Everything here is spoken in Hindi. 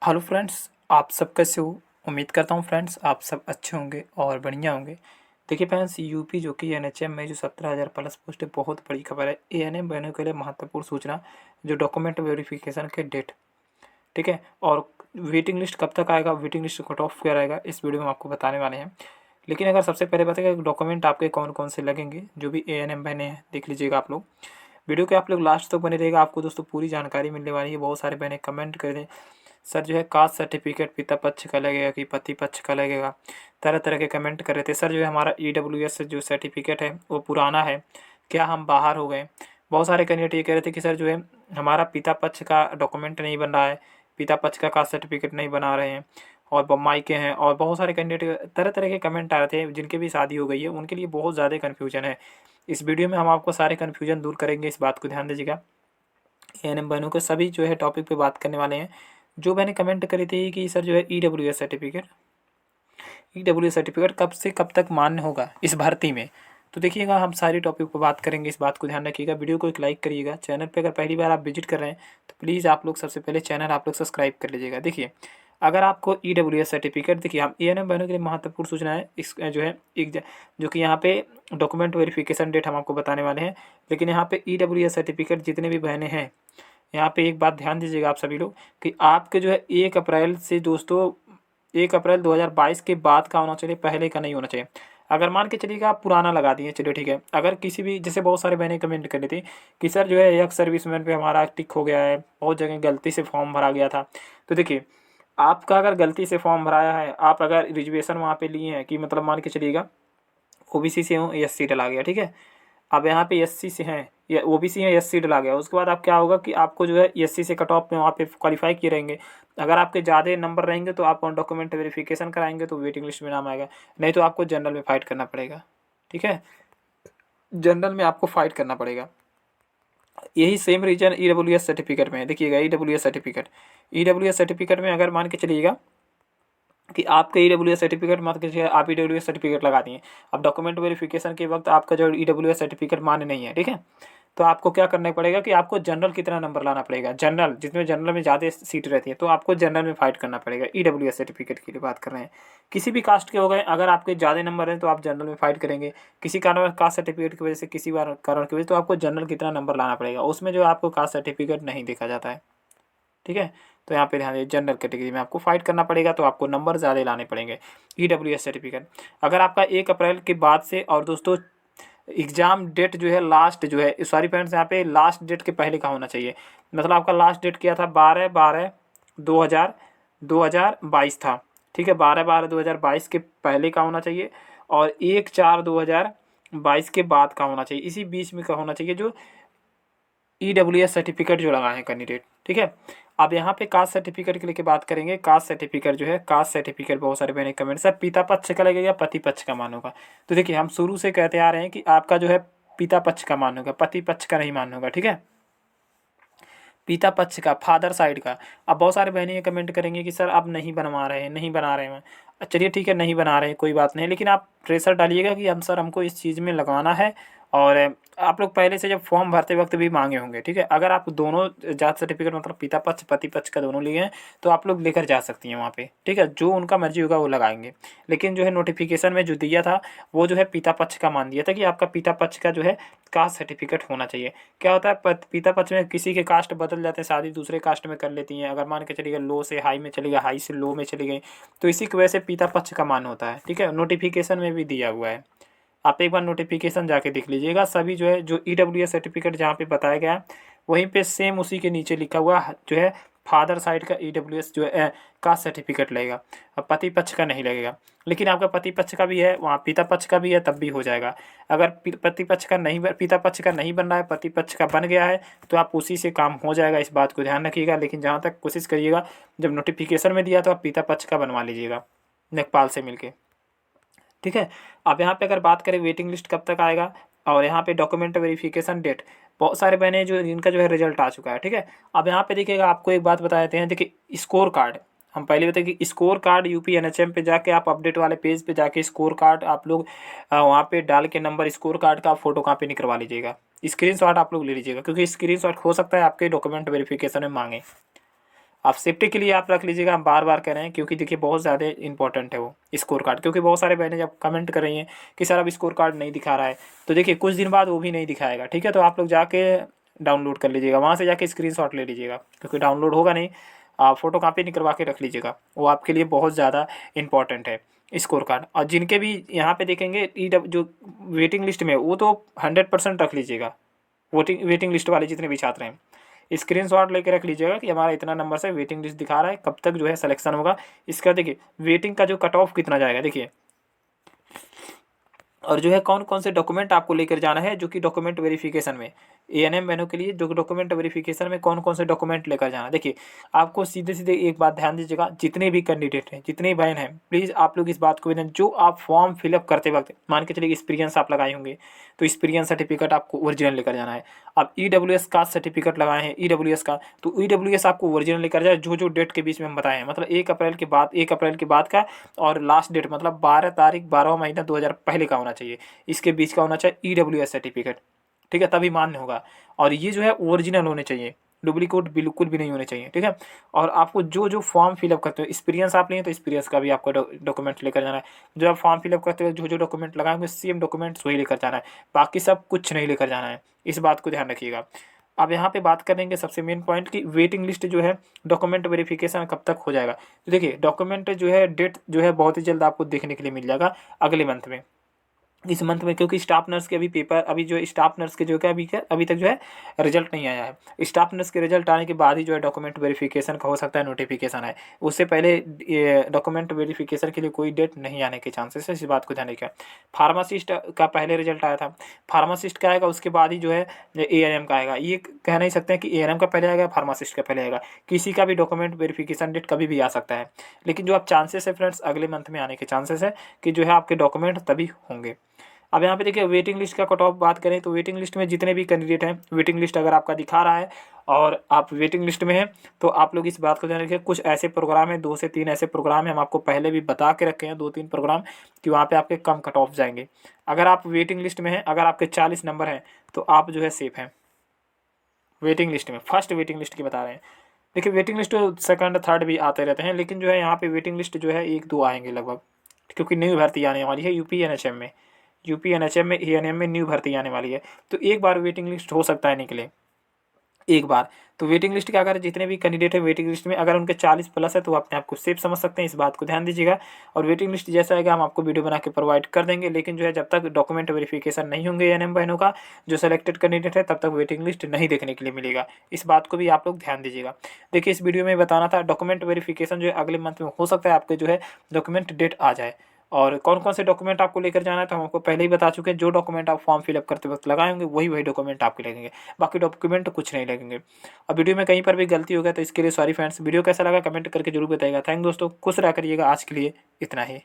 हेलो फ्रेंड्स, आप सब कैसे हो। उम्मीद करता हूँ फ्रेंड्स आप सब अच्छे होंगे और बढ़िया होंगे। देखिए फ्रेंड्स, यूपी जो कि एनएचएम में जो 17,000 प्लस पोस्ट है, बहुत बड़ी खबर है। एएनएम बहनों के लिए महत्वपूर्ण सूचना, जो डॉक्यूमेंट वेरिफिकेशन के डेट, ठीक है, और वेटिंग लिस्ट कब तक आएगा, वेटिंग लिस्ट कट ऑफ क्या रहेगा, इस वीडियो में आपको बताने वाले हैं। लेकिन अगर सबसे पहले बताएगा डॉक्यूमेंट आपके कौन कौन से लगेंगे, जो भी एएनएम बहने हैं देख लीजिएगा आप लोग। वीडियो के आप लोग लास्ट तक बने रहेगा, आपको दोस्तों पूरी जानकारी मिलने वाली है। बहुत सारे बहने कमेंट कर दें, सर जो है कास्ट सर्टिफिकेट पिता पक्ष का लगेगा कि पति पक्ष का लगेगा। तरह तरह के कमेंट कर रहे थे, सर जो है हमारा ईडब्ल्यूएस जो सर्टिफिकेट है वो पुराना है, क्या हम बाहर हो गए। बहुत सारे कैंडिडेट ये कह रहे थे कि सर जो है हमारा पिता पक्ष का डॉक्यूमेंट नहीं बन रहा है, पिता पक्ष का कास्ट सर्टिफिकेट नहीं बना रहे हैं, और बम्बई के हैं। और बहुत सारे कैंडिडेट तरह तरह के कमेंट आ रहे थे, जिनके भी शादी हो गई है उनके लिए बहुत ज़्यादा कन्फ्यूजन है। इस वीडियो में हम आपको सारे कन्फ्यूजन दूर करेंगे, इस बात को ध्यान दीजिएगा। एएनएम बहनों के सभी जो है टॉपिक पे बात करने वाले हैं। जो मैंने कमेंट करी थी कि सर जो है ईडब्ल्यूएस सर्टिफिकेट कब से कब तक मान्य होगा इस भर्ती में, तो देखिएगा हम सारी टॉपिक पर बात करेंगे, इस बात को ध्यान रखिएगा। वीडियो को एक लाइक करिएगा। चैनल पे अगर पहली बार आप विजिट कर रहे हैं तो प्लीज़ आप लोग सबसे पहले चैनल आप लोग सब्सक्राइब कर लीजिएगा। देखिए, अगर आपको ईडब्ल्यूएस सर्टिफिकेट, देखिए हम एएनएम बहनों के लिए महत्वपूर्ण सूचना है इस जो है एक जो कि यहाँ पे डॉक्यूमेंट वेरिफिकेशन डेट हम आपको बताने वाले हैं। लेकिन यहाँ पे ईडब्ल्यूएस सर्टिफिकेट जितने भी बहनें हैं, यहाँ पे एक बात ध्यान दीजिएगा आप सभी लोग, कि आपके जो है 1 अप्रैल से दोस्तों 1 अप्रैल 2022 के बाद का होना चाहिए, पहले का नहीं होना चाहिए। अगर मान के चलिएगा आप पुराना लगा दिए, चलिए ठीक है। अगर किसी भी, जैसे बहुत सारे बहनें कमेंट कर रही थी कि सर जो है एक्स सर्विसमैन पे हमारा टिक हो गया है, बहुत जगह गलती से फॉर्म भरा गया था। तो देखिए, आपका अगर गलती से फॉर्म भराया है, आप अगर रिजर्वेशन वहाँ पे लिए हैं कि मतलब मान के चलिएगा ओबीसी से हो, एससी डला गया, ठीक है। अब यहाँ पे एससी से हैं या ओबीसी है, एससी डला गया, उसके बाद आप क्या होगा कि आपको जो है एससी से कट ऑफ में वहाँ पे क्वालिफाई किए रहेंगे। अगर आपके ज़्यादा नंबर रहेंगे तो आप डॉक्यूमेंट वेरिफिकेशन कराएंगे तो वेटिंग लिस्ट में नाम आएगा, नहीं तो आपको जनरल में फाइट करना पड़ेगा, ठीक है। जनरल में आपको फाइट करना पड़ेगा। यही सेम रीजन ईडब्ल्यूएस सर्टिफिकेट में है। देखिएगा, ईडब्ल्यूएस सर्टिफिकेट में अगर मान के चलिएगा कि आपका ईडब्ल्यूएस सर्टिफिकेट मत कीजिए, आप ईडब्ल्यूएस सर्टिफिकेट लगा दिए, अब डॉक्यूमेंट वेरिफिकेशन के वक्त आपका जो ईडब्ल्यूएस सर्टिफिकेट मान्य नहीं है, ठीक है। तो आपको क्या करना पड़ेगा कि आपको जनरल कितना नंबर लाना पड़ेगा, जनरल जिसमें जनरल में ज़्यादा सीट रहती है, तो आपको जनरल में फाइट करना पड़ेगा। ईडब्ल्यूएस सर्टिफिकेट की बात कर रहे हैं, किसी भी कास्ट के हो गए, अगर आपके ज़्यादा नंबर हैं तो आप जनरल में फाइट करेंगे। किसी कारण कास्ट सर्टिफिकेट की वजह से, किसी बार कारण की वजह से, तो आपको जनरल कितना नंबर लाना पड़ेगा, उसमें जो आपको कास्ट सर्टिफिकेट नहीं देखा जाता है, ठीक है। तो यहाँ पे ध्यान दीजिए, जनरल कैटेगरी में आपको फाइट करना पड़ेगा, तो आपको नंबर ज़्यादा लाने पड़ेंगे। ईडब्ल्यूएस सर्टिफिकेट अगर आपका 1 अप्रैल के बाद से, और दोस्तों एग्ज़ाम डेट जो है लास्ट जो है, सॉरी फ्रेंड्स, यहाँ पे लास्ट डेट के पहले का होना चाहिए। मतलब आपका लास्ट डेट क्या था, 12/12/2022 था, ठीक है। 12/12/2022 के पहले का होना चाहिए, और 1/4/2022 के बाद का होना चाहिए, इसी बीच में का होना चाहिए जो ईडब्ल्यूएस सर्टिफिकेट जो लगाए हैं कैंडिडेट, ठीक है। अब यहाँ पे कास्ट सर्टिफिकेट के लेके बात करेंगे। कास्ट सर्टिफिकेट जो है, कास्ट सर्टिफिकेट बहुत सारे मैंने कमेंट, सर पिता पक्ष का लगेगा पति पक्ष का मान होगा। तो देखिए, हम शुरू से कहते आ रहे हैं कि आपका जो है पिता पक्ष का मान होगा, पति पक्ष का नहीं मान होगा, ठीक है। पिता पक्ष का, फादर साइड का। अब बहुत सारे बहनें ये कमेंट करेंगे कि सर आप नहीं बनवा रहे हैं, नहीं बना रहे हैं। चलिए ठीक है, नहीं बना रहे हैं, कोई बात नहीं, लेकिन आप प्रेशर डालिएगा कि हम सर हमको इस चीज़ में लगाना है। और आप लोग पहले से जब फॉर्म भरते वक्त भी मांगे होंगे, ठीक है। अगर आप दोनों जात सर्टिफिकेट मतलब पिता पक्ष पति पक्ष का दोनों लिए हैं तो आप लोग लेकर जा सकती हैं वहाँ पे, ठीक है। जो उनका मर्जी होगा वो लगाएंगे। लेकिन जो है नोटिफिकेशन में जो दिया था वो जो है पिता पक्ष का मान दिया था कि आपका पिता पक्ष का जो है कास्ट सर्टिफिकेट होना चाहिए। क्या होता है, पिता पक्ष में किसी के कास्ट बदल जाते हैं, शादी दूसरे कास्ट में कर लेती हैं। अगर मान के चलिएगा लो से हाई में चली गई, हाई से लो में चली गई, तो इसी की वजह से पिता पक्ष का मान होता है, ठीक है। नोटिफिकेशन में भी दिया हुआ है, आप एक बार नोटिफिकेशन जाके देख लीजिएगा। सभी जो है जो ईडब्ल्यूएस सर्टिफिकेट जहाँ पे बताया गया है वहीं पे सेम उसी के नीचे लिखा हुआ जो है फादर साइड का ईडब्ल्यूएस जो है कास्ट सर्टिफिकेट लगेगा, और पति पक्ष का नहीं लगेगा। लेकिन आपका पति पक्ष का भी है, वहाँ पिता पक्ष का भी है, तब भी हो जाएगा। अगर पति पक्ष का नहीं, पिता पक्ष का नहीं बन रहा है, पति पक्ष का बन गया है, तो आप उसी से काम हो जाएगा, इस बात को ध्यान रखिएगा। लेकिन जहाँ तक कोशिश करिएगा, जब नोटिफिकेशन में दिया तो आप पिता पक्ष का बनवा लीजिएगा लेखपाल से मिलके, ठीक है। अब यहाँ पे अगर बात करें वेटिंग लिस्ट कब तक आएगा, और यहाँ पे डॉक्यूमेंट वेरिफिकेशन डेट, बहुत सारे बहने जो जिनका जो है रिजल्ट आ चुका है, ठीक है। अब यहाँ पे देखिएगा, आपको एक बात बता देते हैं, देखिए स्कोर कार्ड, हम पहले बताए कि स्कोर कार्ड यूपी एनएचएम पे जाके आप अपडेट वाले पेज पे जाके स्कोर कार्ड आप लोग वहाँ पे डाल के नंबर स्कोर कार्ड का आप फोटो कॉपी निकलवा लीजिएगा, स्क्रीनशॉट आप लोग ले लीजिएगा, क्योंकि स्क्रीनशॉट हो सकता है आपके डॉक्यूमेंट वेरिफिकेशन में मांगे। आप सेफ्टी के लिए आप रख लीजिएगा, हम बार बार कह रहे हैं, क्योंकि देखिए बहुत ज़्यादा इंपॉर्टेंट है वो स्कोर कार्ड। क्योंकि बहुत सारे बहनें जब कमेंट कर रही हैं कि सर अब स्कोर कार्ड नहीं दिखा रहा है, तो देखिए कुछ दिन बाद वो भी नहीं दिखाएगा, ठीक है। तो आप लोग जाके डाउनलोड कर लीजिएगा, वहाँ से जाके स्क्रीनशॉट ले लीजिएगा, क्योंकि डाउनलोड होगा नहीं, आप फोटो कॉपी निकलवा के रख लीजिएगा, वो आपके लिए बहुत ज़्यादा इंपॉर्टेंट है स्कोर कार्ड। और जिनके भी यहाँ पे देखेंगे जो वेटिंग लिस्ट में, वो तो 100% रख लीजिएगा। वेटिंग लिस्ट वाले जितने भी छात्र हैं, स्क्रीनशॉट लेके रख लीजिएगा कि हमारा इतना नंबर से वेटिंग लिस्ट दिखा रहा है, कब तक जो है सिलेक्शन होगा। इसका देखिए वेटिंग का जो कट ऑफ कितना जाएगा देखिए, और जो है कौन कौन से डॉक्यूमेंट आपको लेकर जाना है, जो कि डॉक्यूमेंट वेरिफिकेशन में एएनएम बहनों के लिए जो डॉक्यूमेंट वेरिफिकेशन में कौन कौन से डॉक्यूमेंट लेकर जाना। देखिए आपको सीधे सीधे एक बात ध्यान दीजिएगा, जितने भी कैंडिडेट हैं, जितने भी बहन हैं, प्लीज़ आप लोग इस बात को भी ध्यान, जो आप फॉर्म फिलअप करते वक्त मान के चलिए एक्सपीरियंस आप लगाए होंगे, तो एक्सपीरियंस सर्टिफिकेट आपको ओरिजिनल लेकर जाना है। आप ईडब्ल्यूएस का सर्टिफिकेट लगाए हैं ईडब्ल्यूएस का, तो ईडब्ल्यूएस आपको ओरिजिनल लेकर जाए, जो डेट के बीच में हम बताए हैं, मतलब 1 अप्रैल के बाद का, और लास्ट डेट मतलब 12 तारीख 12वां महीना 2000 पहले का होना चाहिए, इसके बीच का होना चाहिए ईडब्ल्यूएस सर्टिफिकेट, ठीक है, तभी मान्य होगा। और ये जो है ओरिजिनल होने चाहिए, डुप्लीकेट बिल्कुल भी नहीं होने चाहिए, ठीक है। और आपको जो जो फॉर्म फिलअप करते हो, एक्सपीरियंस आप लिए तो एक्सपीरियंस का भी आपको डॉक्यूमेंट लेकर जाना है। जो आप फॉर्म फिलअप करते हो, जो जो डॉक्यूमेंट लगाएंगे सेम डॉक्यूमेंट्स वही लेकर जाना है, बाकी सब कुछ नहीं लेकर जाना है, इस बात को ध्यान रखिएगा। अब यहाँ पे बात करेंगे सबसे मेन पॉइंट की वेटिंग लिस्ट जो है डॉक्यूमेंट वेरिफिकेशन कब तक हो जाएगा। तो देखिए डॉक्यूमेंट जो है डेट जो है बहुत ही जल्द आपको देखने के लिए मिल जाएगा अगले मंथ में, इस मंथ में, क्योंकि स्टाफ नर्स के अभी पेपर, अभी जो स्टाफ नर्स के जो है अभी तक जो है रिजल्ट नहीं आया है। स्टाफ नर्स के रिजल्ट आने के बाद ही जो है डॉक्यूमेंट वेरिफिकेशन का हो सकता है नोटिफिकेशन आए, उससे पहले डॉक्यूमेंट वेरिफिकेशन के लिए कोई डेट नहीं आने के चांसेस है, इस बात को ध्यान रखिए। फार्मासिस्ट का पहले रिजल्ट आया था, फार्मासिस्ट का आएगा, उसके बाद ही जो है एएनएम का आएगा। ये कह नहीं सकते हैं कि एएनएम का पहले आएगा फार्मासिस्ट का पहले आएगा, किसी का भी डॉक्यूमेंट वेरिफिकेशन डेट कभी भी आ सकता है। लेकिन जो आप चांसेस है फ्रेंड्स, अगले मंथ में आने के चांसेस है कि जो है आपके डॉक्यूमेंट तभी होंगे। अब यहाँ पे देखिए वेटिंग लिस्ट का कट ऑफ बात करें, तो वेटिंग लिस्ट में जितने भी कैंडिडेट हैं, वेटिंग लिस्ट अगर आपका दिखा रहा है और आप वेटिंग लिस्ट में हैं, तो आप लोग इस बात को ध्यान रखिए, कुछ ऐसे प्रोग्राम है, 2 से 3 ऐसे प्रोग्राम है, हम आपको पहले भी बता के रखे हैं 2-3 प्रोग्राम, कि वहाँ पे आपके कम कट ऑफ जाएंगे। अगर आप वेटिंग लिस्ट में हैं, अगर आपके 40 नंबर हैं, तो आप जो है सेफ हैं वेटिंग लिस्ट में। फर्स्ट वेटिंग लिस्ट की बता रहे हैं, देखिए वेटिंग लिस्ट सेकंड थर्ड भी आते रहते हैं, लेकिन जो है यहाँ पे वेटिंग लिस्ट जो है 1-2 आएंगे लगभग, क्योंकि न्यू भर्ती आने वाली है यूपी एनएचएम में एएनएम में न्यू भर्ती आने वाली है, तो एक बार वेटिंग लिस्ट हो सकता है निकले एक बार। तो वेटिंग लिस्ट के अगर जितने भी कैंडिडेट है वेटिंग लिस्ट में, अगर उनके 40 प्लस है, तो अपने आप को सेफ समझ सकते हैं, इस बात को ध्यान दीजिएगा। और वेटिंग लिस्ट जैसा आएगा हम आपको वीडियो बना के प्रोवाइड कर देंगे, लेकिन जो है जब तक डॉक्यूमेंट वेरिफिकेशन नहीं होंगे एएनएम बहनों का जो सेलेक्टेड कैंडिडेट है, तब तक वेटिंग लिस्ट नहीं देखने के लिए मिलेगा, इस बात को भी आप लोग ध्यान दीजिएगा। देखिए इस वीडियो में बताना था डॉक्यूमेंट वेरिफिकेशन जो है अगले मंथ में हो सकता है आपके जो है डॉक्यूमेंट डेट आ जाए, और कौन कौन से डॉक्यूमेंट आपको लेकर जाना है तो हम आपको पहले ही बता चुके हैं। जो डॉक्यूमेंट आप फॉर्म फिलअप करते वक्त लगाए होंगे वही डॉक्यूमेंट आपके लगेंगे, बाकी डॉक्यूमेंट कुछ नहीं लगेंगे। अब वीडियो में कहीं पर भी गलती हो गया तो इसके लिए सॉरी फ्रेंड्स। वीडियो कैसा लगा कमेंट करके जरूर बताइएगा। थैंक दोस्तों, खुश रह करिएगा। आज के लिए इतना ही।